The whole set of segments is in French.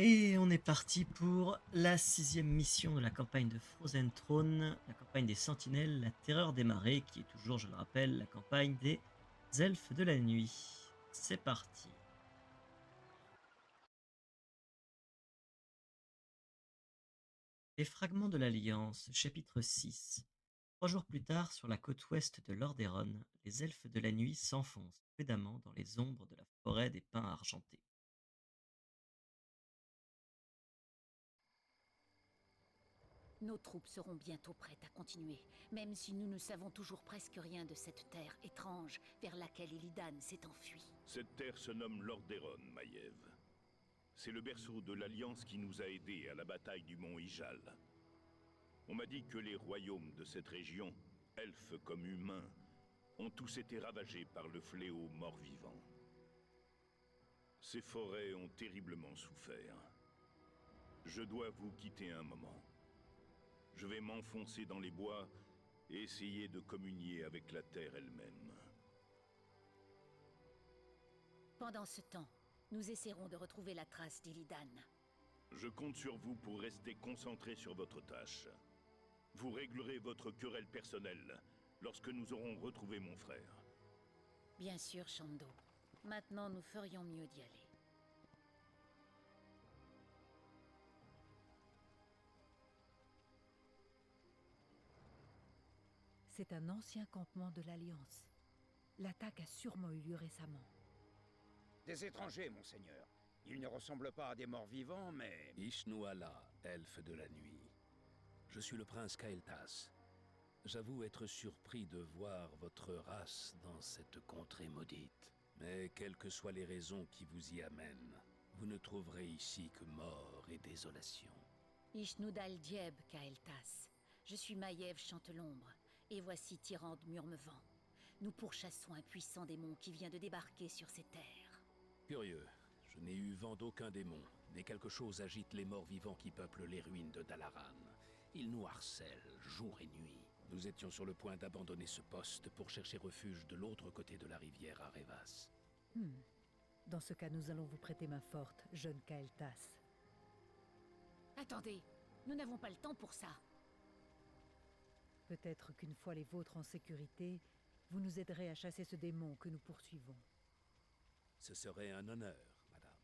Et on est parti pour la sixième mission de la campagne de Frozen Throne, la campagne des Sentinelles, la Terreur des Marées, qui est toujours, je le rappelle, la campagne des Elfes de la Nuit. C'est parti. Les fragments de l'Alliance, chapitre 6. 3 jours plus tard, sur la côte ouest de Lordaeron, les Elfes de la Nuit s'enfoncent prudemment dans les ombres de la forêt des pins argentés. Nos troupes seront bientôt prêtes à continuer, même si nous ne savons toujours presque rien de cette terre étrange vers laquelle Illidan s'est enfui. Cette terre se nomme Lordaeron, Maiev. C'est le berceau de l'Alliance qui nous a aidés à la bataille du mont Ijal. On m'a dit que les royaumes de cette région, elfes comme humains, ont tous été ravagés par le fléau mort-vivant. Ces forêts ont terriblement souffert. Je dois vous quitter un moment. Je vais m'enfoncer dans les bois et essayer de communier avec la terre elle-même. Pendant ce temps, nous essaierons de retrouver la trace d'Illidan. Je compte sur vous pour rester concentré sur votre tâche. Vous réglerez votre querelle personnelle lorsque nous aurons retrouvé mon frère. Bien sûr, Shando. Maintenant, nous ferions mieux d'y aller. C'est un ancien campement de l'Alliance. L'attaque a sûrement eu lieu récemment. Des étrangers, monseigneur. Ils ne ressemblent pas à des morts vivants, mais... Ishnuala, elfe de la nuit. Je suis le prince Kael'thas. J'avoue être surpris de voir votre race dans cette contrée maudite. Mais quelles que soient les raisons qui vous y amènent, vous ne trouverez ici que mort et désolation. Ishnudal Dieb, Kael'thas. Je suis Maiev Chantelombre, et voici Tyrande Murmevent. Nous pourchassons un puissant démon qui vient de débarquer sur ces terres. Curieux, je n'ai eu vent d'aucun démon, mais quelque chose agite les morts vivants qui peuplent les ruines de Dalaran. Ils nous harcèlent jour et nuit. Nous étions sur le point d'abandonner ce poste pour chercher refuge de l'autre côté de la rivière à Revas. Dans ce cas, nous allons vous prêter main forte, jeune Kael'thas. Attendez, nous n'avons pas le temps pour ça. Peut-être qu'une fois les vôtres en sécurité, vous nous aiderez à chasser ce démon que nous poursuivons. Ce serait un honneur, madame.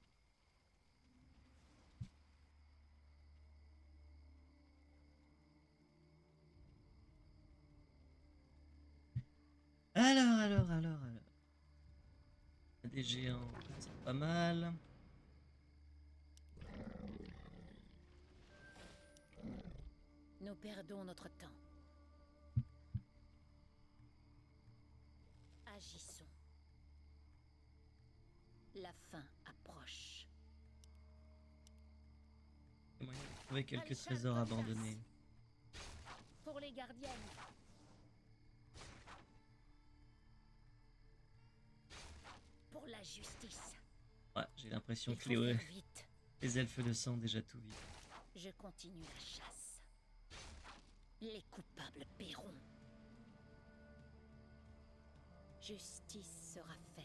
Alors. Des géants, c'est pas mal. Nous perdons notre temps. Agissons. La fin approche. Il y a moyen de trouver quelques trésors abandonnés. Pour les gardiennes. Pour la justice. Ouais, j'ai l'impression Il que faut les, faire vite. les elfes de sang ont déjà tout vu. Je continue la chasse. Les coupables paieront. Justice sera faite.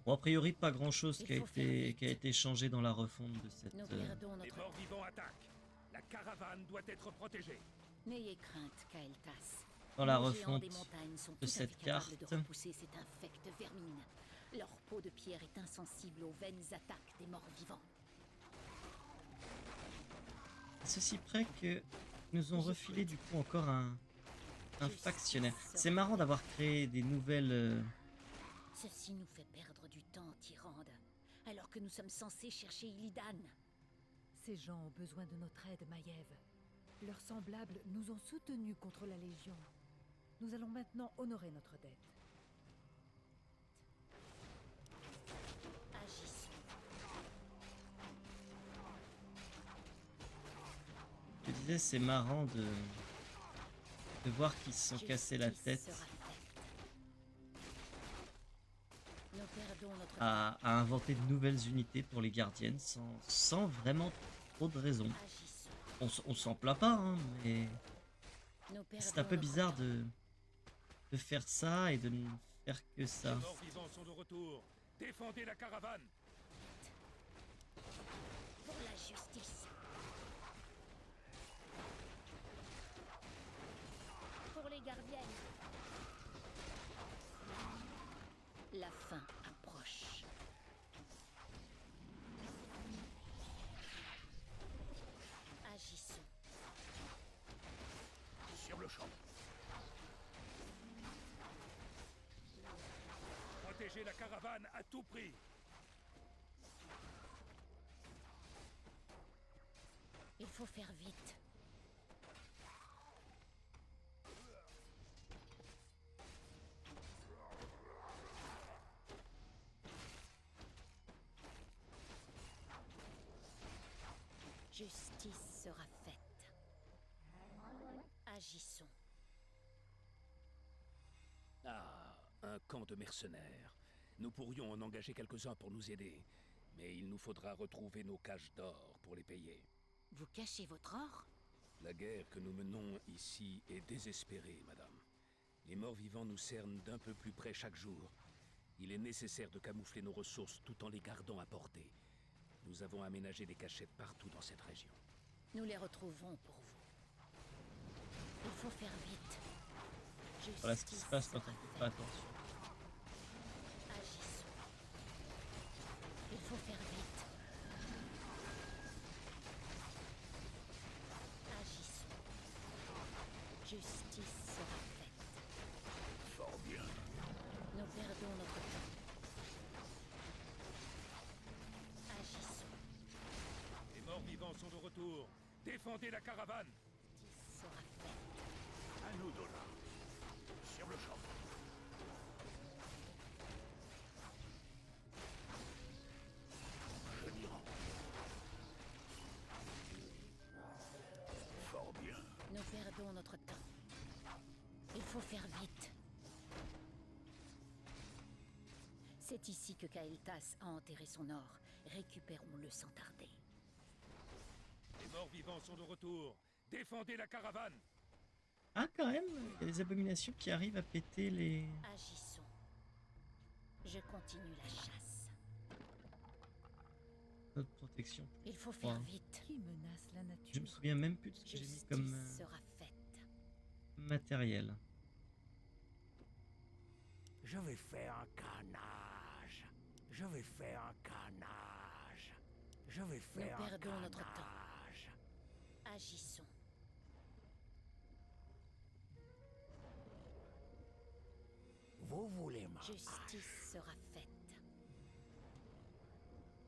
Bon, a priori, pas grand chose Il qui a faut faire été, vite. qui a été changé dans la refonte de cette. Nous perdons Les notre... morts vivants attaquent. La caravane doit être protégée. N'ayez crainte, Kael'thas. Dans la Les géants refonte des montagnes sont de tout à cette fait capables de carte. repousser cette infecte vermine. Leur peau de pierre est insensible aux vaines attaques des morts vivants. À ceci près que nous ont refilé du coup encore un factionnaire. C'est marrant d'avoir créé des nouvelles. Ceci nous fait perdre du temps, Tyrande, alors que nous sommes censés chercher Illidan. Ces gens ont besoin de notre aide, Maiev. Leurs semblables nous ont soutenus contre la Légion. Nous allons maintenant honorer notre dette. Agissons. Je disais, c'est marrant de voir qu'ils se sont cassés la Justice tête sera faite. Nous perdons notre à inventer de nouvelles unités pour les gardiennes sans vraiment trop de raison. Agissons. On s'en plaint pas, hein, mais Nous c'est un perdons peu notre bizarre temps. de faire ça et de ne faire que ça. Les morts vivants sont de retour. Défendez la caravane. Pour la justice. Pour les gardiennes. La fin approche. Agissons. Sur le champ. Protégez la caravane à tout prix. Il faut faire vite. Justice sera faite. Agissons. Ah, un camp de mercenaires. Nous pourrions en engager quelques-uns pour nous aider, mais il nous faudra retrouver nos caches d'or pour les payer. Vous cachez votre or? La guerre que nous menons ici est désespérée, madame. Les morts-vivants nous cernent d'un peu plus près chaque jour. Il est nécessaire de camoufler nos ressources tout en les gardant à portée. Nous avons aménagé des cachettes partout dans cette région. Nous les retrouverons pour vous. Il faut faire vite. Voilà ce qui se passe quand on fait pas attention. Agissons. Il faut faire vite. Agissons. Justice sera faite. Fort bien. Nous perdons notre temps. Agissons. Les morts-vivants sont de retour. Défendez la caravane. Justice sera faite. À nous, Dola. Sur le champ. Je m'y rends. Fort bien. Nous perdons notre temps. Il faut faire vite. C'est ici que Kael'thas a enterré son or. Récupérons-le sans tarder. Les morts-vivants sont de retour. Défendez la caravane. Ah, quand même, il y a des abominations qui arrivent à péter les... Agissons. Je continue la chasse. notre protection. Il faut faire Ouais. vite. Qui menace la nature? Je me souviens même plus de ce que j'ai mis Justice comme sera faite. matériel. Je vais faire un canage. Je vais faire un canage. Je vais faire un perdons notre temps. canage. Agissons. Vous voulez ma Justice sera faite.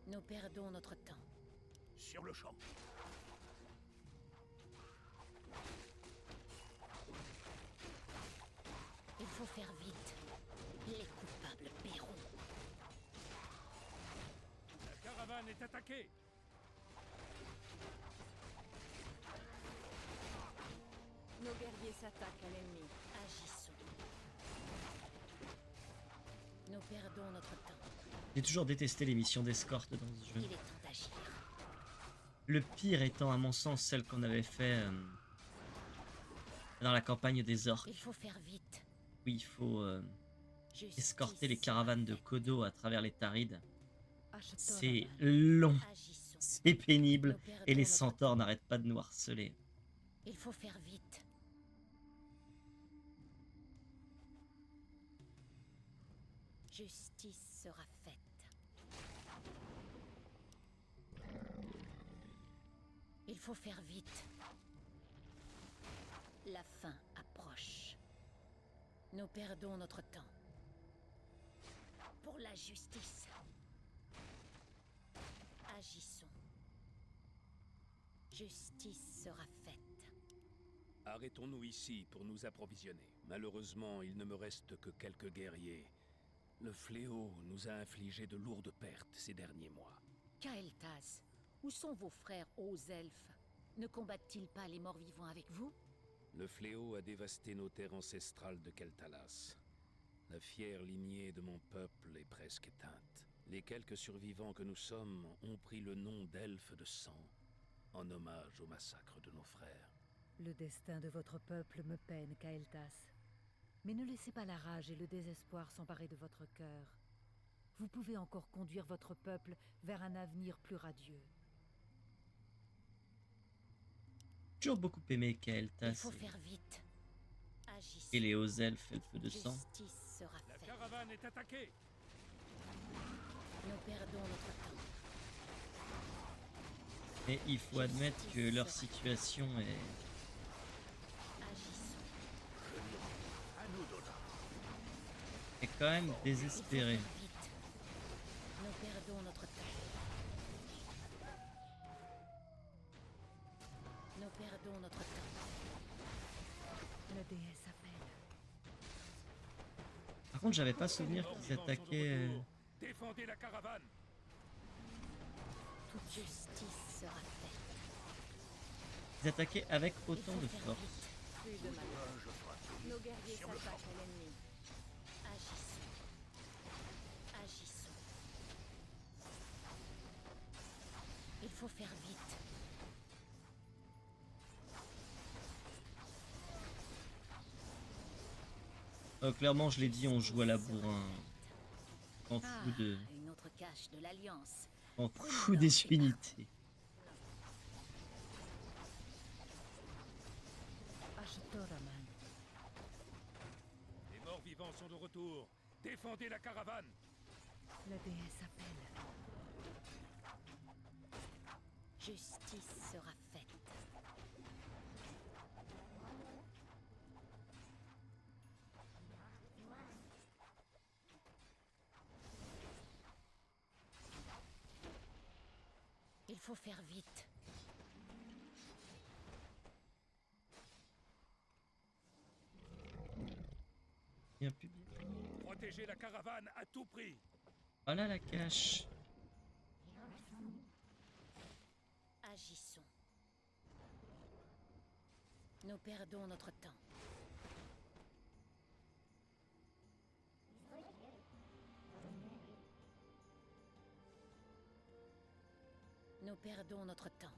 Nous perdons notre temps. sur le champ. Il faut faire vite. Les coupables paieront. La caravane est attaquée. Nos guerriers s'attaquent à l'ennemi. Agissons. Nous perdons notre temps. J'ai toujours détesté les missions d'escorte dans ce jeu. Il est temps d'agir. Le pire étant, à mon sens, celle qu'on avait fait dans la campagne des orques. Il faut faire vite. Oui, il faut Justice escorter les sera caravanes de faite. Kodo à travers les Tarides. Ashtor C'est Amal. long, Agissons. c'est pénible, Nous perdons et les notre centaures temps. n'arrêtent pas de nous harceler. Il faut faire vite. Justice sera faite. Il faut faire vite. La fin approche. Nous perdons notre temps. Pour la justice. Agissons. Justice sera faite. Arrêtons-nous ici pour nous approvisionner. Malheureusement, il ne me reste que quelques guerriers. Le fléau nous a infligé de lourdes pertes ces derniers mois. Kael'thas, où sont vos frères aux elfes? Ne combattent-ils pas les morts-vivants avec vous? Le fléau a dévasté nos terres ancestrales de Keltalas. La fière lignée de mon peuple est presque éteinte. Les quelques survivants que nous sommes ont pris le nom d'elfes de sang, en hommage au massacre de nos frères. Le destin de votre peuple me peine, Kael'thas. Mais ne laissez pas la rage et le désespoir s'emparer de votre cœur. Vous pouvez encore conduire votre peuple vers un avenir plus radieux. Toujours beaucoup aimé Il Kael'thas faut faire vite. Agissons. et les hauts elfes, elfes de sang. Justice sera La faite. caravane est attaquée. Nous perdons notre temps. Mais il faut admettre que leur situation est Agissons. quand même Il faut désespérée. faire vite. Nous perdons notre temps. Nous perdons notre temps. La déesse appelle. Par contre, j'avais pas souvenir Les qu'ils morts-vivants sont de attaquaient. retour. Défendez la caravane. Toute justice sera faite. Ils attaquaient avec Il autant faut de faire force. vite. Plus de mal. Nos guerriers s'attaquent à l'ennemi. Agissons. Agissons. Il faut faire vite. Clairement, je l'ai dit, on joue à la bourrin. En Ah, fou de, une autre cache de l'Alliance. en fou des unités. Ashtoraman. Les morts-vivants sont de retour. Défendez la caravane. La déesse appelle. Justice sera faite. Il faut faire vite. Bien plus bien. Protégez la caravane à tout prix. Voilà la cache. Agissons. Nous perdons notre temps. Nous perdons notre temps.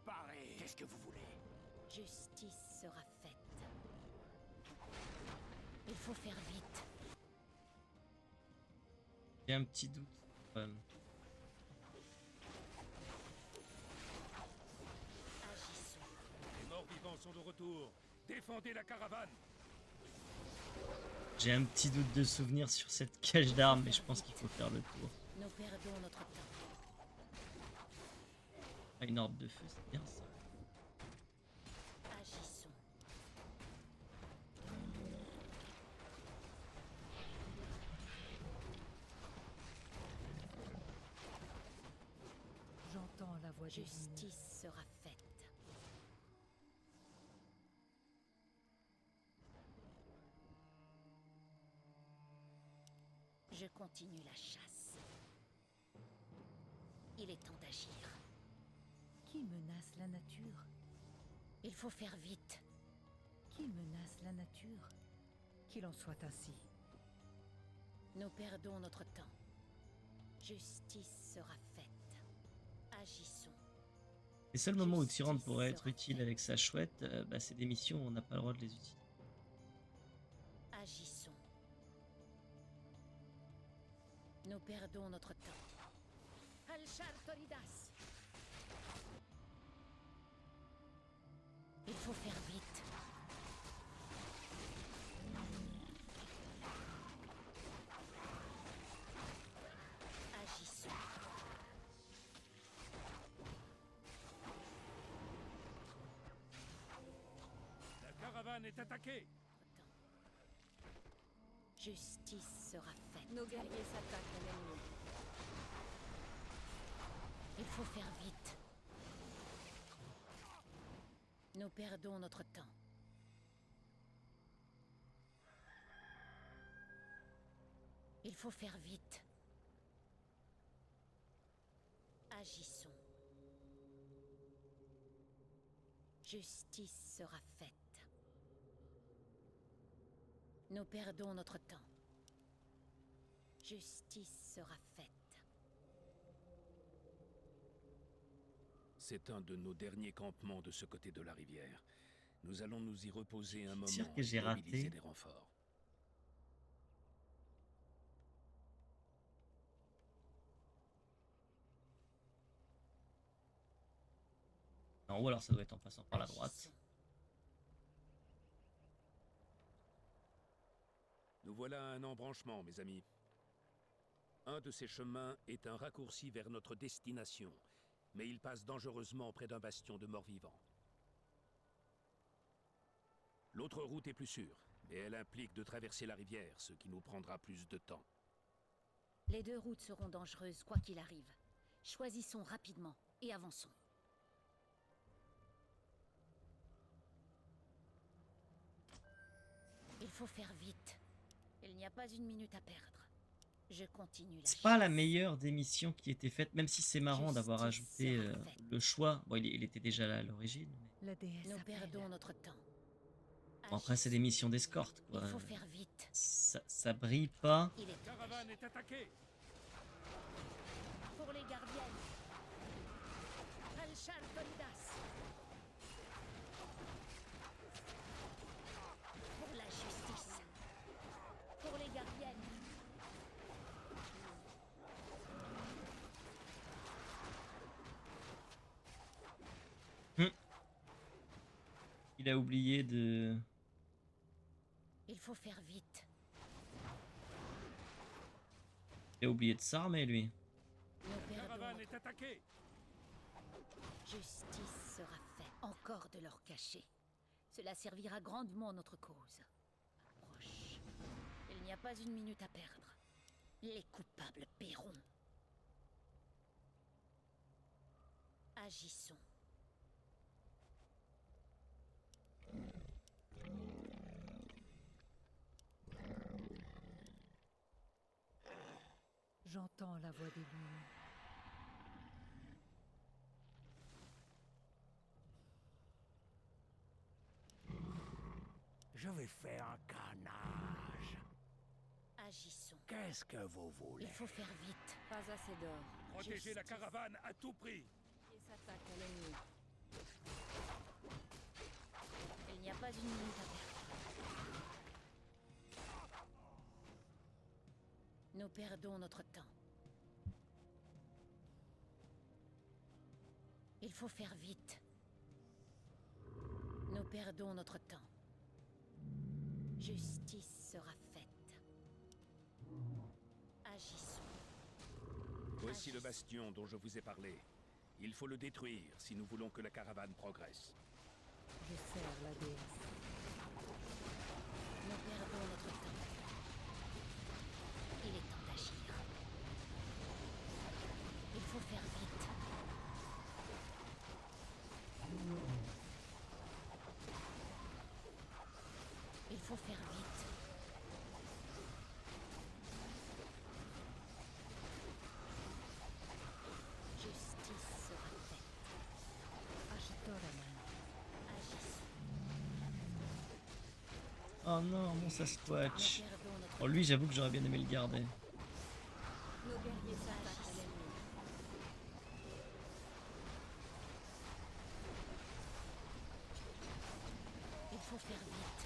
Parez. Qu'est-ce que vous voulez? Justice sera faite. Il faut faire vite. J'ai un petit doute. Agissons. Les morts-vivants sont de retour. Défendez la caravane. J'ai un petit doute de souvenir sur cette cache d'armes, mais je pense qu'il faut faire le tour. Nous perdons notre temps. Ah, une orbe de feu, c'est bien ça. Agissons. J'entends la voix divine. Justice sera faite. Je continue la chasse. Il est temps d'agir. Qui menace la nature? Il faut faire vite. Qui menace la nature? Qu'il en soit ainsi. Nous perdons notre temps. Justice sera faite. Agissons. Les seuls moments où Tyrande pourrait être utile avec sa chouette, c'est des missions où on n'a pas le droit de les utiliser. Agissons. Nous perdons notre temps. Alchar Toridas. Il faut faire vite. Agissons. La caravane est attaquée. Justice sera faite. Nos guerriers s'attaquent à l'ennemi. Il faut faire vite. Nous perdons notre temps. Il faut faire vite. Agissons. Justice sera faite. Nous perdons notre temps. Justice sera faite. C'est un de nos derniers campements de ce côté de la rivière. Nous allons nous y reposer un moment Sûr que j'ai et mobiliser raté. des renforts. en haut, alors ça doit être en passant par la droite. Agissons. Nous voilà à un embranchement, mes amis. Un de ces chemins est un raccourci vers notre destination, mais il passe dangereusement près d'un bastion de morts-vivants. L'autre route est plus sûre, mais elle implique de traverser la rivière, ce qui nous prendra plus de temps. Les deux routes seront dangereuses, quoi qu'il arrive. Choisissons rapidement et avançons. Il faut faire vite. Il n'y a pas une minute à perdre. Je continue la C'est pas la chasse. meilleure des missions qui était faite, même si c'est marrant d'avoir Justice ajouté sera faite. le choix. Bon, il était déjà là à l'origine. Mais... La déesse Nous appelle. perdons notre temps. Bon, après, c'est des Agissons. missions d'escorte, quoi. Il faut faire vite. Ça brille pas. Il est temps Caravane d'agir. est attaquée! Pour les gardiennes. Alchar Kolidas. Pour la justice. Pour les gardiennes. Il a oublié de... Il faut faire vite. Il a oublié de s'armer, lui. Nous perdons Caravane notre est attaquée! justice sera faite. Encore de leur cacher. Cela servira grandement notre cause. Approche. Il n'y a pas une minute à perdre. Les coupables paieront. Agissons. J'entends la voix des lunes. Je vais faire un carnage. Agissons. Qu'est-ce que vous voulez? Il faut faire vite. Pas assez d'or. Protégez la caravane à tout prix! Il s'attaque à l'ennemi. Il n'y a pas une minute à perdre. Nous perdons notre temps. Il faut faire vite. Nous perdons notre temps. Justice sera faite. Agissons. Voici le bastion dont je vous ai parlé. Il faut le détruire si nous voulons que la caravane progresse. Je sers la déesse. Nous perdons notre temps. Il est temps d'agir. Il faut faire vite. Il faut faire vite. Justice sera faite. Ashtoraman. Agissons. Oh non, mon Nous Sasquatch. perdons notre Oh, lui, j'avoue que j'aurais bien aimé le garder. Nos guerriers s'attaquent à l'ennemi. Il faut faire vite.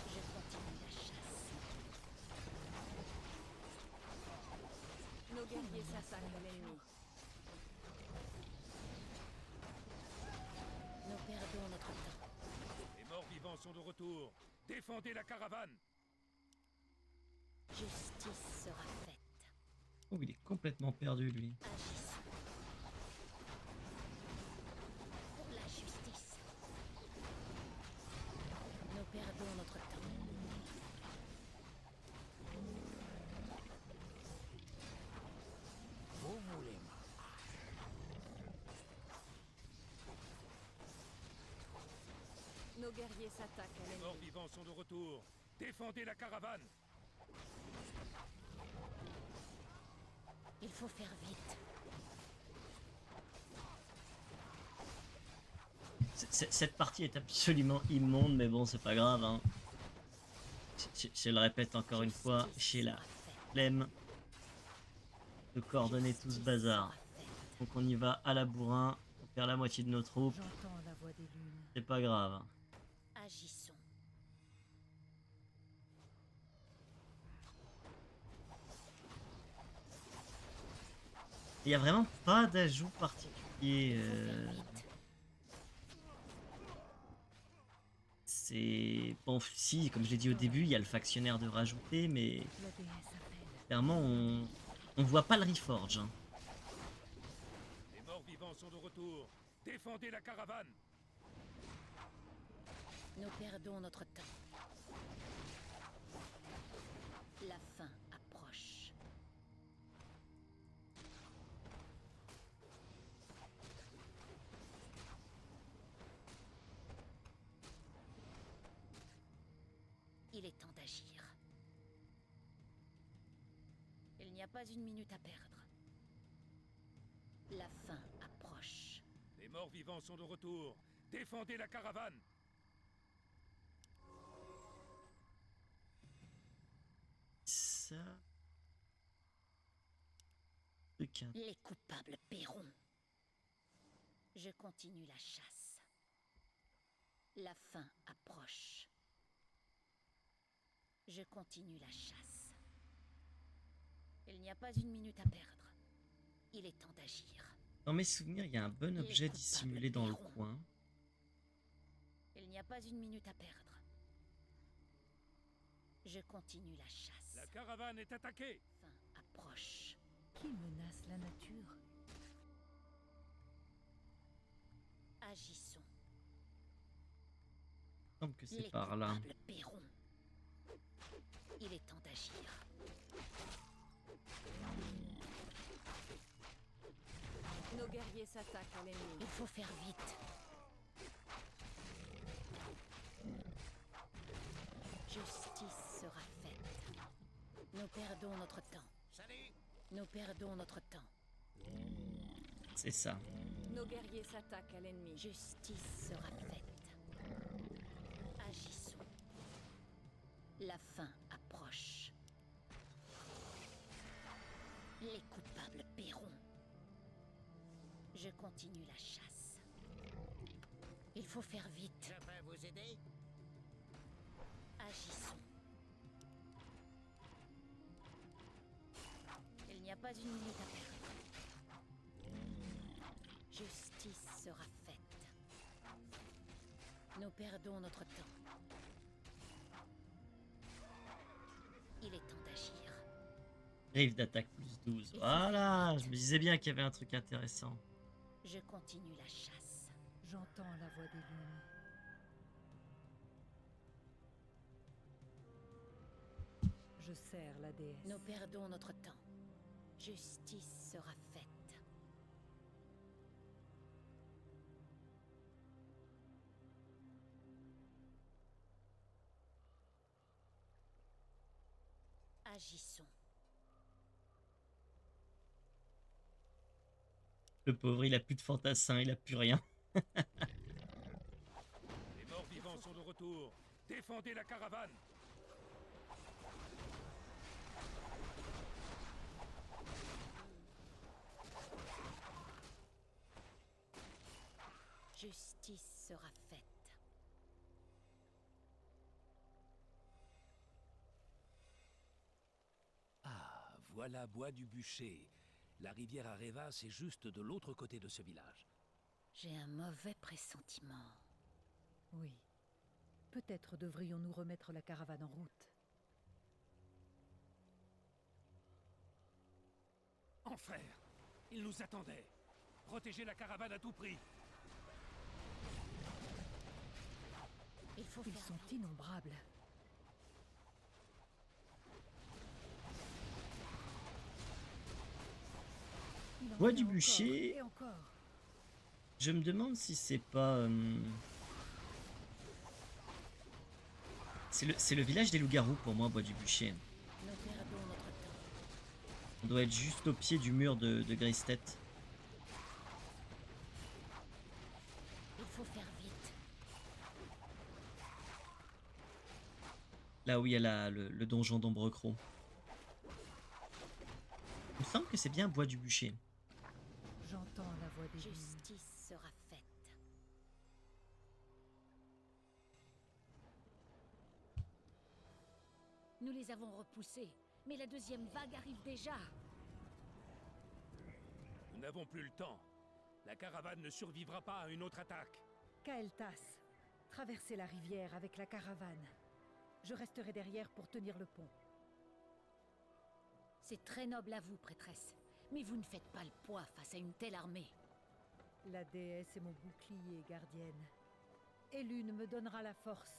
Je continue la chasse. Nos guerriers s'attaquent à l'ennemi. Nous perdons notre temps. Les morts-vivants sont de retour. Défendez la caravane! Justice sera faite. Oh, il est complètement perdu, lui. Agissons. Pour la justice. Nous perdons notre temps. Vous voulez ma... Nos guerriers s'attaquent à Les l'ennemi. morts-vivants sont de retour. Défendez la caravane! Il faut faire vite. Cette partie est absolument immonde, mais bon, c'est pas grave. Hein. Je le répète encore une fois, j'ai la flemme de coordonner tout ce bazar. Donc on y va à la bourrin, on perd la moitié de nos troupes, J'entends la voix des lunes. c'est pas grave. Agissons. Il y a vraiment pas d'ajout particulier. Il faut faire vite. C'est bon, si, comme je l'ai dit au début, il y a le factionnaire de rajouter, mais La déesse appelle. clairement, on voit pas le Reforge, hein. Les morts vivants sont de retour. Défendez la caravane. Nous perdons notre temps. La fin approche. Il est temps d'agir. Il n'y a pas une minute à perdre. La fin approche. Les morts vivants sont de retour. Défendez la caravane. Ça. Truc, hein. Les coupables paieront. Je continue la chasse. La fin approche. Je continue la chasse. Il n'y a pas une minute à perdre. Il est temps d'agir. Dans mes souvenirs, il y a un bon objet dissimulé dans le coin. Il n'y a pas une minute à perdre. Je continue la chasse. La caravane est attaquée. Fin approche. Qui menace la nature? Agissons. Il semble que c'est Les par là. coupables paieront. Il est temps d'agir. Nos guerriers s'attaquent à l'ennemi. Il faut faire vite. Justice sera faite. Nous perdons notre temps. Nous perdons notre temps. C'est ça. Nos guerriers s'attaquent à l'ennemi. Justice sera faite. Agissons. La fin approche. Les coupables paieront. Je continue la chasse. Il faut faire vite. Je peux vous aider? Agissons. Il n'y a pas une minute à perdre. Justice sera faite. Nous perdons notre temps. Il est temps d'agir. Griffe d'attaque plus 12. Voilà, je me disais bien qu'il y avait un truc intéressant. Je continue la chasse. J'entends la voix des lunes. Je sers la déesse. Nous perdons notre temps. Justice sera faite. Agissons. Le pauvre, il a plus de fantassin, il a plus rien. Les morts vivants sont de retour. Défendez la caravane. Justice sera faite. Ah, voilà Bois du Bûcher. La rivière Areva, c'est juste de l'autre côté de ce village. J'ai un mauvais pressentiment. Oui. Peut-être devrions-nous remettre la caravane en route. Enfer! Ils nous attendaient. Protégez la caravane à tout prix. Il faut Ils faire sont vite. innombrables. Il en Bois vient du encore bûcher. et encore. Je me demande si c'est pas... C'est le village des loups-garous pour moi, Bois du Bûcher. Nous perdons notre temps. On doit être juste au pied du mur de Gristet. Il faut faire vite. Là où il y a le donjon d'Ombrecroc. Il me semble que c'est bien Bois du Bûcher. J'entends la voix des lunes. Justice sera faite. Nous les avons repoussés, mais la deuxième vague arrive déjà. n'avons plus le temps. La caravane ne survivra pas à une autre attaque. Kael'thas, traversez la rivière avec la caravane. Je resterai derrière pour tenir le pont. C'est très noble à vous, prêtresse. Mais vous ne faites pas le poids face à une telle armée. La déesse est mon bouclier, gardienne. Et l'une me donnera la force.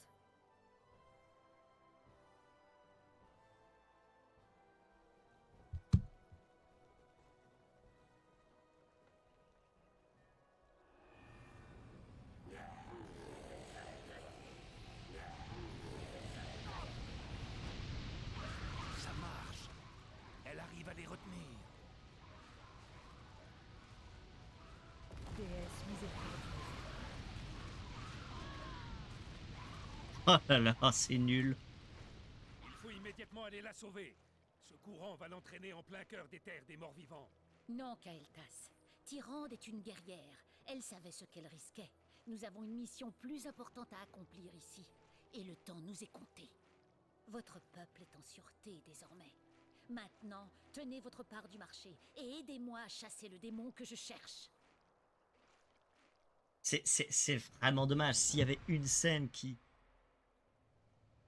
Ça marche. Elle arrive à les retenir. Déesse miséricordieuse. Oh là là, c'est nul. Il faut immédiatement aller la sauver. Ce courant va l'entraîner en plein cœur des terres des morts-vivants. Non, Kael'thas. Tyrande est une guerrière. Elle savait ce qu'elle risquait. Nous avons une mission plus importante à accomplir ici. Et le temps nous est compté. Votre peuple est en sûreté désormais. Maintenant, tenez votre part du marché et aidez-moi à chasser le démon que je cherche. C'est vraiment dommage. S'il y avait une scène qui...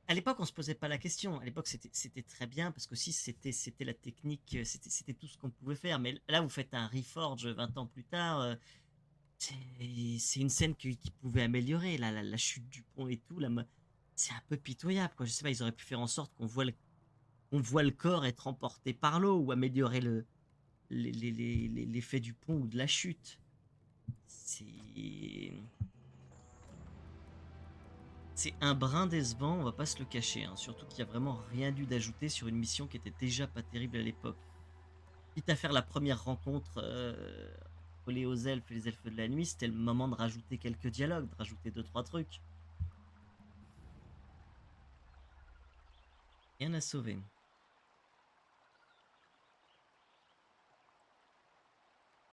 À l'époque, on se posait pas la question. À l'époque, c'était très bien parce que si c'était la technique, c'était tout ce qu'on pouvait faire. Mais là, vous faites un Reforge 20 ans plus tard. C'est une scène qui pouvait améliorer. La chute du pont et tout, c'est un peu pitoyable, quoi. Je sais pas, ils auraient pu faire en sorte qu'on voit le corps être emporté par l'eau ou améliorer l'effet du pont ou de la chute. C'est un brin décevant, on va pas se le cacher, hein. Surtout qu'il y a vraiment rien dû d'ajouter sur une mission qui était déjà pas terrible à l'époque. Quitte à faire la première rencontre entre les hauts elfes et les elfes de la nuit, c'était le moment de rajouter quelques dialogues, de rajouter 2-3 trucs. Rien à sauver.